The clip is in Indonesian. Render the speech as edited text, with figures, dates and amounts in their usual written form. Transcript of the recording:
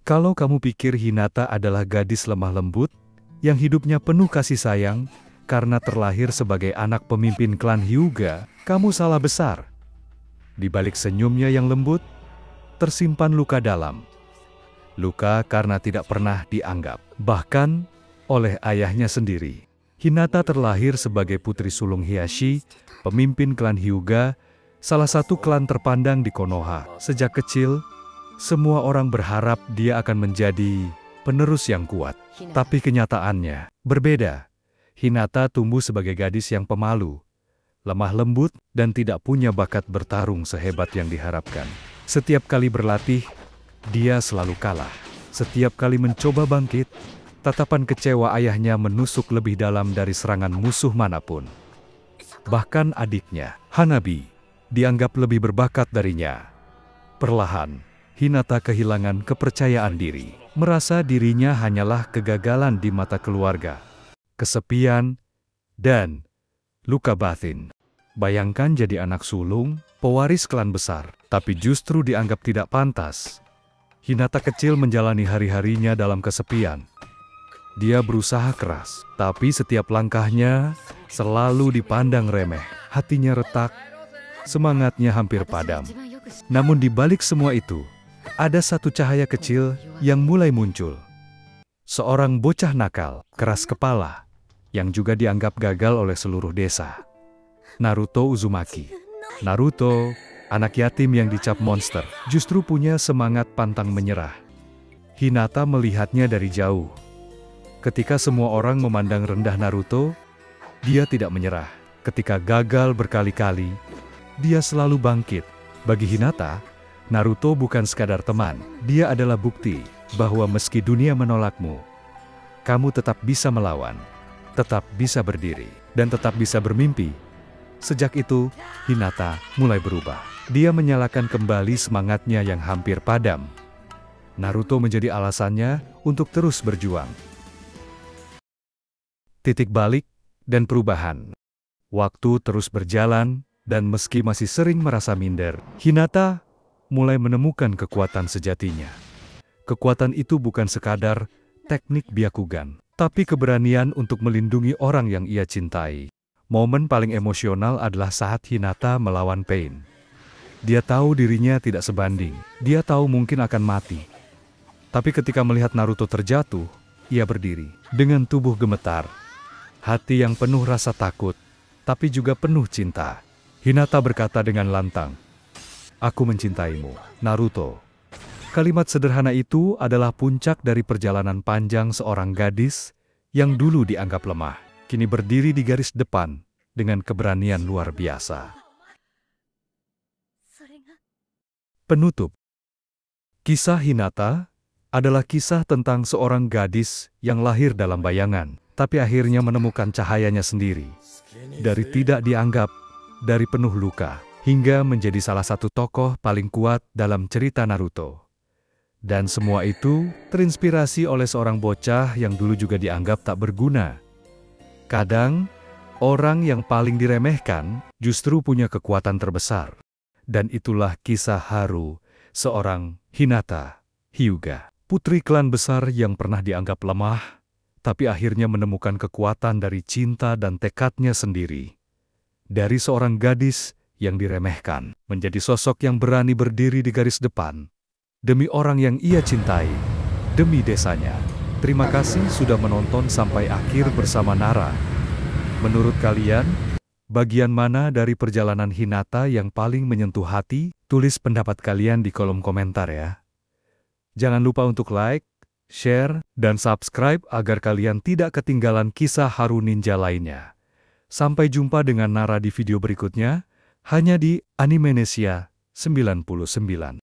Kalau kamu pikir Hinata adalah gadis lemah lembut, yang hidupnya penuh kasih sayang, karena terlahir sebagai anak pemimpin klan Hyuga, kamu salah besar. Di balik senyumnya yang lembut, tersimpan luka dalam. Luka karena tidak pernah dianggap, bahkan oleh ayahnya sendiri. Hinata terlahir sebagai putri sulung Hiashi, pemimpin klan Hyuga, salah satu klan terpandang di Konoha. Sejak kecil, semua orang berharap dia akan menjadi penerus yang kuat. Tapi kenyataannya berbeda. Hinata tumbuh sebagai gadis yang pemalu, lemah lembut, dan tidak punya bakat bertarung sehebat yang diharapkan. Setiap kali berlatih, dia selalu kalah. Setiap kali mencoba bangkit, tatapan kecewa ayahnya menusuk lebih dalam dari serangan musuh manapun. Bahkan adiknya, Hanabi, dianggap lebih berbakat darinya. Perlahan, Hinata kehilangan kepercayaan diri, merasa dirinya hanyalah kegagalan di mata keluarga, kesepian, dan luka batin. Bayangkan jadi anak sulung, pewaris klan besar, tapi justru dianggap tidak pantas. Hinata kecil menjalani hari-harinya dalam kesepian. Dia berusaha keras, tapi setiap langkahnya selalu dipandang remeh. Hatinya retak, semangatnya hampir padam. Namun di balik semua itu, ada satu cahaya kecil yang mulai muncul. Seorang bocah nakal, keras kepala, yang juga dianggap gagal oleh seluruh desa. Naruto Uzumaki. Naruto, anak yatim yang dicap monster, justru punya semangat pantang menyerah. Hinata melihatnya dari jauh. Ketika semua orang memandang rendah Naruto, dia tidak menyerah. Ketika gagal berkali-kali, dia selalu bangkit. Bagi Hinata, Naruto bukan sekadar teman, dia adalah bukti bahwa meski dunia menolakmu, kamu tetap bisa melawan, tetap bisa berdiri, dan tetap bisa bermimpi. Sejak itu, Hinata mulai berubah. Dia menyalakan kembali semangatnya yang hampir padam. Naruto menjadi alasannya untuk terus berjuang. Titik balik dan perubahan. Waktu terus berjalan, dan meski masih sering merasa minder, Hinata mulai menemukan kekuatan sejatinya. Kekuatan itu bukan sekadar teknik Byakugan, tapi keberanian untuk melindungi orang yang ia cintai. Momen paling emosional adalah saat Hinata melawan Pain. Dia tahu dirinya tidak sebanding, dia tahu mungkin akan mati. Tapi ketika melihat Naruto terjatuh, ia berdiri dengan tubuh gemetar, hati yang penuh rasa takut, tapi juga penuh cinta. Hinata berkata dengan lantang, "Aku mencintaimu, Naruto." Kalimat sederhana itu adalah puncak dari perjalanan panjang seorang gadis yang dulu dianggap lemah, kini berdiri di garis depan dengan keberanian luar biasa. Penutup. Kisah Hinata adalah kisah tentang seorang gadis yang lahir dalam bayangan, tapi akhirnya menemukan cahayanya sendiri. Dari tidak dianggap, dari penuh luka, hingga menjadi salah satu tokoh paling kuat dalam cerita Naruto. Dan semua itu terinspirasi oleh seorang bocah yang dulu juga dianggap tak berguna. Kadang, orang yang paling diremehkan justru punya kekuatan terbesar. Dan itulah kisah haru seorang Hinata Hyuga, putri klan besar yang pernah dianggap lemah, tapi akhirnya menemukan kekuatan dari cinta dan tekadnya sendiri. Dari seorang gadis yang diremehkan, menjadi sosok yang berani berdiri di garis depan, demi orang yang ia cintai, demi desanya. Terima kasih sudah menonton sampai akhir bersama Nara. Menurut kalian, bagian mana dari perjalanan Hinata yang paling menyentuh hati? Tulis pendapat kalian di kolom komentar ya. Jangan lupa untuk like, share, dan subscribe agar kalian tidak ketinggalan kisah haru ninja lainnya. Sampai jumpa dengan Nara di video berikutnya, hanya di Animenesia 99.